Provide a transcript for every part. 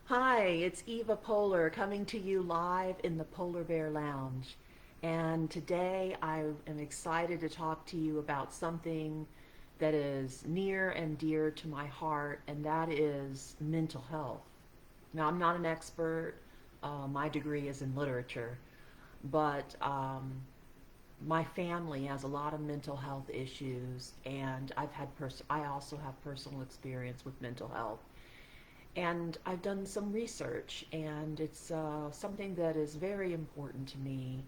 Hi, it's Eva Polar coming to you live in the Polar Bear Lounge. And today I am excited to talk to you about something that is near and dear to my heart, and that is mental health. Now, I'm not an expert, my degree is in literature, but my family has a lot of mental health issues, and I also have personal experience with mental health. And I've done some research, and it's something that is very important to me.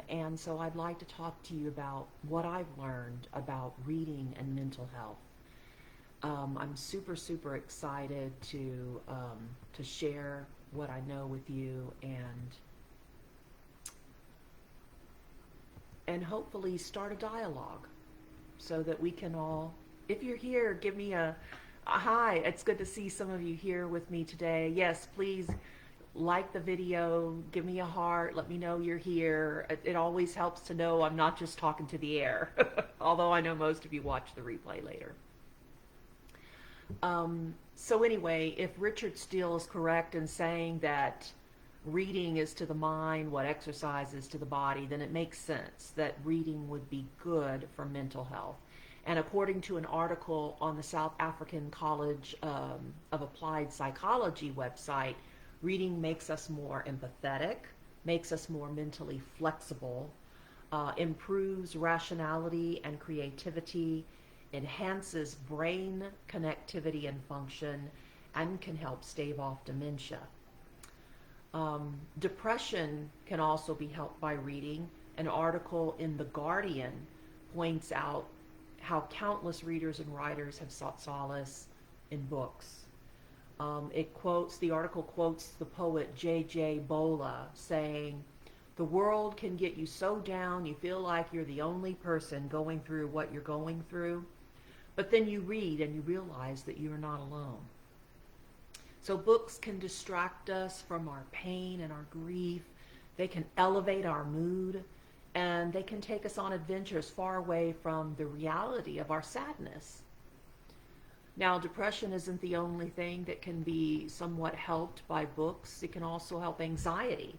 And so I'd like to talk to you about what I've learned about reading and mental health. I'm super, super excited to share what I know with you, and hopefully start a dialogue so that we can all, if you're here, give me a hi. It's good to see some of you here with me today. Yes, please like the video, give me a heart, let me know you're here. It always helps to know I'm not just talking to the air, although I know most of you watch the replay later. So anyway, if Richard Steele is correct in saying that reading is to the mind what exercise is to the body, then it makes sense that reading would be good for mental health. And according to an article on the South African College of Applied Psychology website, reading makes us more empathetic, makes us more mentally flexible, improves rationality and creativity, enhances brain connectivity and function, and can help stave off dementia. Depression can also be helped by reading. An article in The Guardian points out how countless readers and writers have sought solace in books. The article quotes the poet J.J. Bola saying, "The world can get you so down you feel like you're the only person going through what you're going through, but then you read and you realize that you're not alone." So books can distract us from our pain and our grief. They can elevate our mood, and they can take us on adventures far away from the reality of our sadness. Now, depression isn't the only thing that can be somewhat helped by books. It can also help anxiety.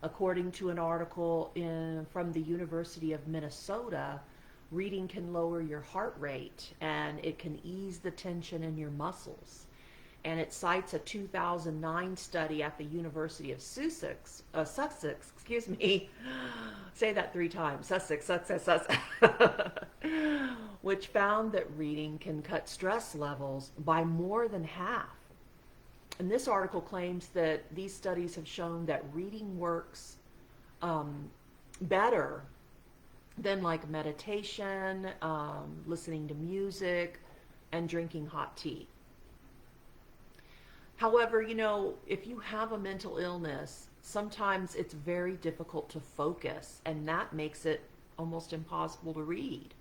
According to an article from the University of Minnesota, reading can lower your heart rate and it can ease the tension in your muscles. And it cites a 2009 study at the University of Sussex, excuse me, say that 3 times, Sussex, which found that reading can cut stress levels by more than half. And this article claims that these studies have shown that reading works better than like meditation, listening to music, and drinking hot tea. However, if you have a mental illness, sometimes it's very difficult to focus, and that makes it almost impossible to read.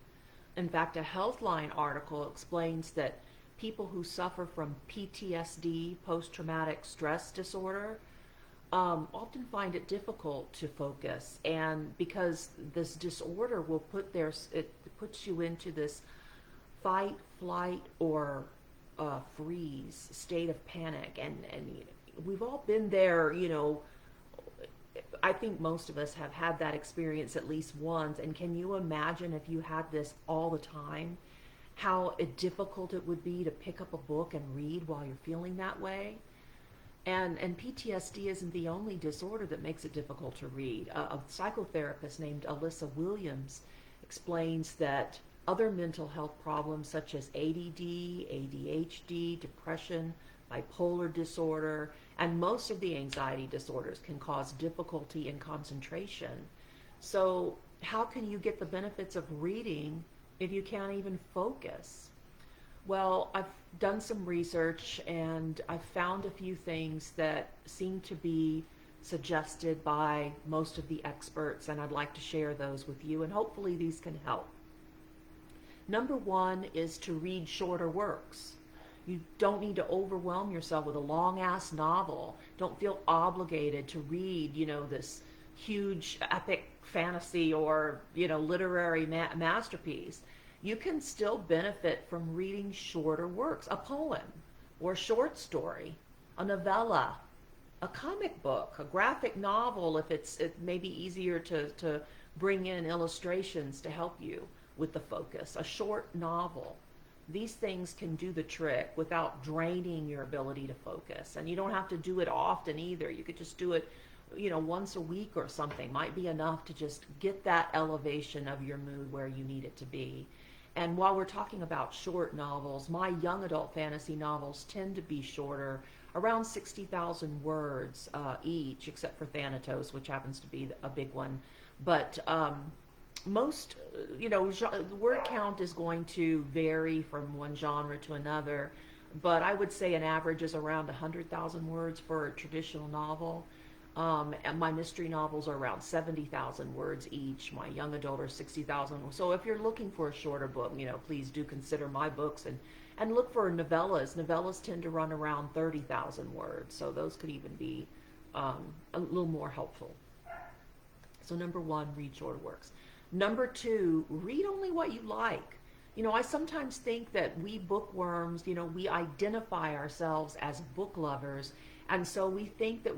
In fact, a Healthline article explains that people who suffer from PTSD, post traumatic stress disorder, often find it difficult to focus, and because this disorder it puts you into this fight, flight, or freeze state of panic, and we've all been there. I think most of us have had that experience at least once. And can you imagine if you had this all the time, how difficult it would be to pick up a book and read while you're feeling that way? And PTSD isn't the only disorder that makes it difficult to read. A psychotherapist named Alyssa Williams explains that other mental health problems such as ADD, ADHD, depression, bipolar disorder, and most of the anxiety disorders can cause difficulty in concentration. So how can you get the benefits of reading if you can't even focus? Well, I've done some research and I've found a few things that seem to be suggested by most of the experts, and I'd like to share those with you, and hopefully these can help. Number one is to read shorter works. You don't need to overwhelm yourself with a long ass novel. Don't feel obligated to read, this huge epic fantasy or, literary masterpiece. You can still benefit from reading shorter works, a poem or short story. a novella, a comic book, a graphic novel, if it may be easier to bring in illustrations to help you with the focus, a short novel. These things can do the trick without draining your ability to focus. And you don't have to do it often either. You could just do it, once a week or something might be enough to just get that elevation of your mood where you need it to be. And while we're talking about short novels, my young adult fantasy novels tend to be shorter, around 60,000 words each, except for Thanatos, which happens to be a big one. But most, the word count is going to vary from one genre to another, but I would say an average is around 100,000 words for a traditional novel. And my mystery novels are around 70,000 words each. My young adult are 60,000. So if you're looking for a shorter book, please do consider my books and look for novellas. Novellas tend to run around 30,000 words, so those could even be a little more helpful. So number one, read shorter works. Number two, read only what you like. I sometimes think that we bookworms, we identify ourselves as book lovers, and so we think that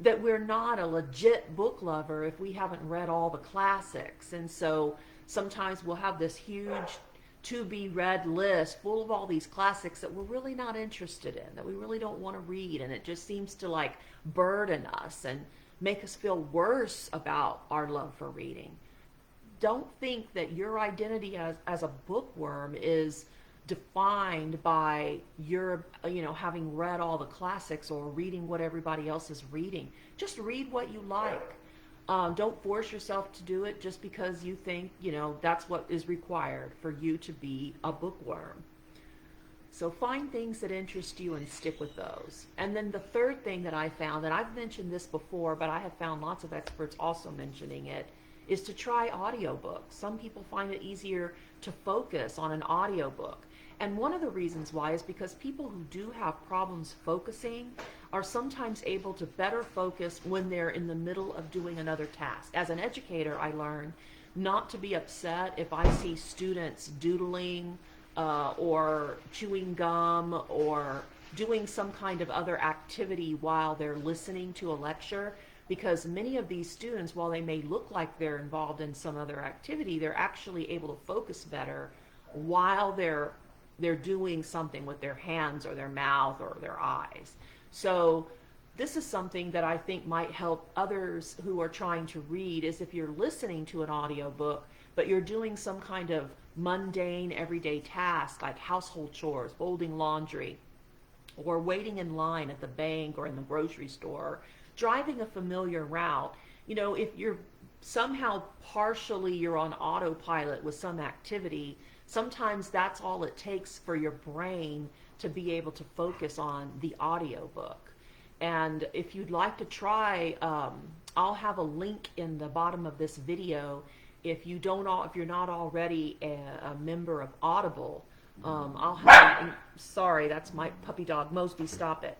that we're not a legit book lover if we haven't read all the classics. And so sometimes we'll have this huge to be read list full of all these classics that we're really not interested in, that we really don't want to read, and it just seems to burden us and make us feel worse about our love for reading. Don't think that your identity as a bookworm is defined by your, having read all the classics or reading what everybody else is reading. Just read what you like. Don't force yourself to do it just because you think, that's what is required for you to be a bookworm. So find things that interest you and stick with those. And then the third thing that I found, and I've mentioned this before, but I have found lots of experts also mentioning it, is to try audiobooks. Some people find it easier to focus on an audiobook. And one of the reasons why is because people who do have problems focusing are sometimes able to better focus when they're in the middle of doing another task. As an educator, I learned not to be upset if I see students doodling or chewing gum or doing some kind of other activity while they're listening to a lecture, because many of these students, while they may look like they're involved in some other activity, they're actually able to focus better while they're doing something with their hands or their mouth or their eyes. So this is something that I think might help others who are trying to read, is if you're listening to an audiobook, but you're doing some kind of mundane everyday task like household chores, folding laundry, or waiting in line at the bank or in the grocery store, driving a familiar route. If you're somehow partially you're on autopilot with some activity, sometimes that's all it takes for your brain to be able to focus on the audiobook. And if you'd like to try, I'll have a link in the bottom of this video. If you're not already a member of Audible, sorry, that's my puppy dog, Mosby, stop it.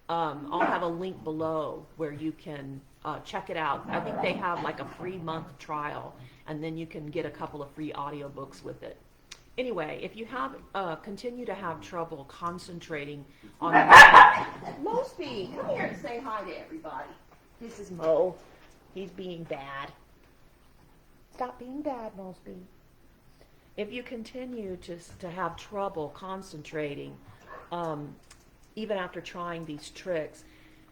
I'll have a link below where you can check it out. I think they have a free month trial, and then you can get a couple of free audiobooks with it. Anyway, if you continue to have trouble concentrating on Mosby, come here to say hi to everybody. This is Mo. He's being bad. Stop being bad, Mosby. If you continue to have trouble concentrating, even after trying these tricks,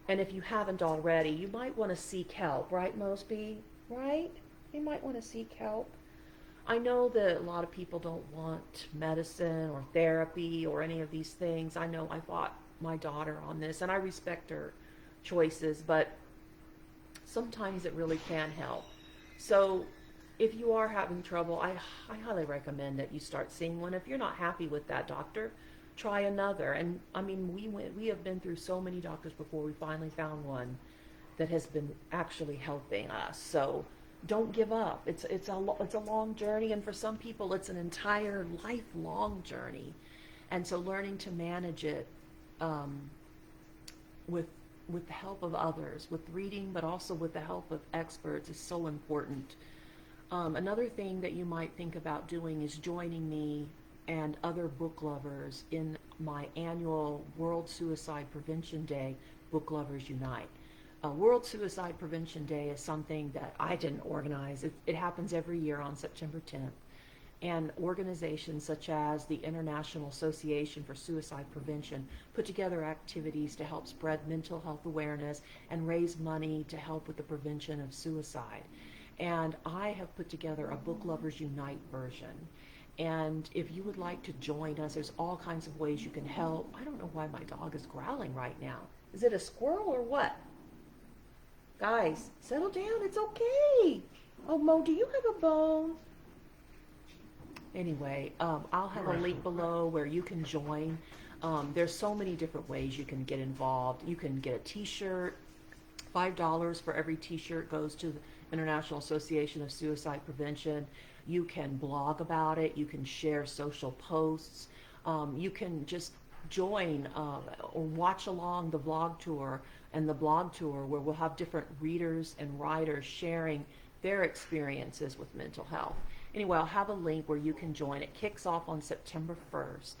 and if you haven't already, you might want to seek help, right, Mosby? Right? You might want to seek help. I know that a lot of people don't want medicine or therapy or any of these things. I know I fought my daughter on this, and I respect her choices, but sometimes it really can help. So if you are having trouble, I highly recommend that you start seeing one. If you're not happy with that doctor, try another. And I mean, we have been through so many doctors before we finally found one that has been actually helping us. So don't give up. It's a long journey, and for some people it's an entire lifelong journey. And so learning to manage it with the help of others, with reading, but also with the help of experts, is so important. Another thing that you might think about doing is joining me and other book lovers in my annual World Suicide Prevention Day, Book Lovers Unite. World Suicide Prevention Day is something that I didn't organize. It happens every year on September 10th. And organizations such as the International Association for Suicide Prevention put together activities to help spread mental health awareness and raise money to help with the prevention of suicide. And I have put together a Book Lovers Unite version. And if you would like to join us, there's all kinds of ways you can help. I don't know why my dog is growling right now. Is it a squirrel or what? Guys, settle down. It's okay. Oh, Mo, do you have a bone? Anyway, I'll have a link below where you can join. There's so many different ways you can get involved. You can get a t-shirt. $5 for every t-shirt goes to the International Association of Suicide Prevention. You can blog about it. You can share social posts. You can just join or watch along the vlog tour and the blog tour, where we'll have different readers and writers sharing their experiences with mental health. Anyway, I'll have a link where you can join. It kicks off on September 1st,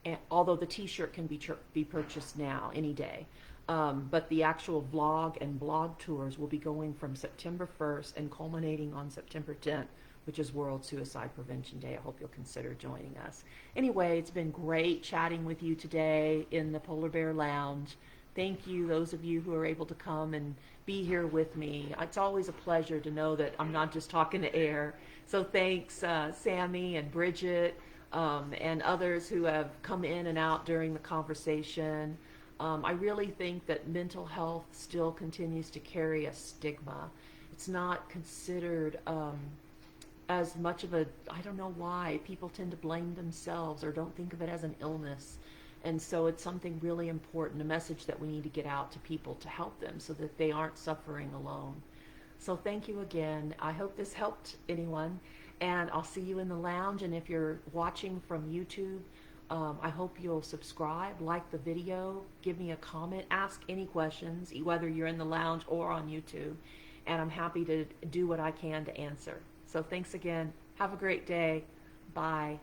and although the t-shirt can be purchased now, any day. But the actual vlog and blog tours will be going from September 1st and culminating on September 10th, which is World Suicide Prevention Day. I hope you'll consider joining us. Anyway, it's been great chatting with you today in the Polar Bear Lounge. Thank you, those of you who are able to come and be here with me. It's always a pleasure to know that I'm not just talking to air. So thanks, Sammy and Bridget, and others who have come in and out during the conversation. I really think that mental health still continues to carry a stigma. It's not considered as much of a, I don't know why, people tend to blame themselves or don't think of it as an illness. And so it's something really important, a message that we need to get out to people to help them so that they aren't suffering alone. So thank you again. I hope this helped anyone, and I'll see you in the lounge. And if you're watching from YouTube, I hope you'll subscribe, like the video, give me a comment, ask any questions, whether you're in the lounge or on YouTube, and I'm happy to do what I can to answer. So thanks again. Have a great day. Bye.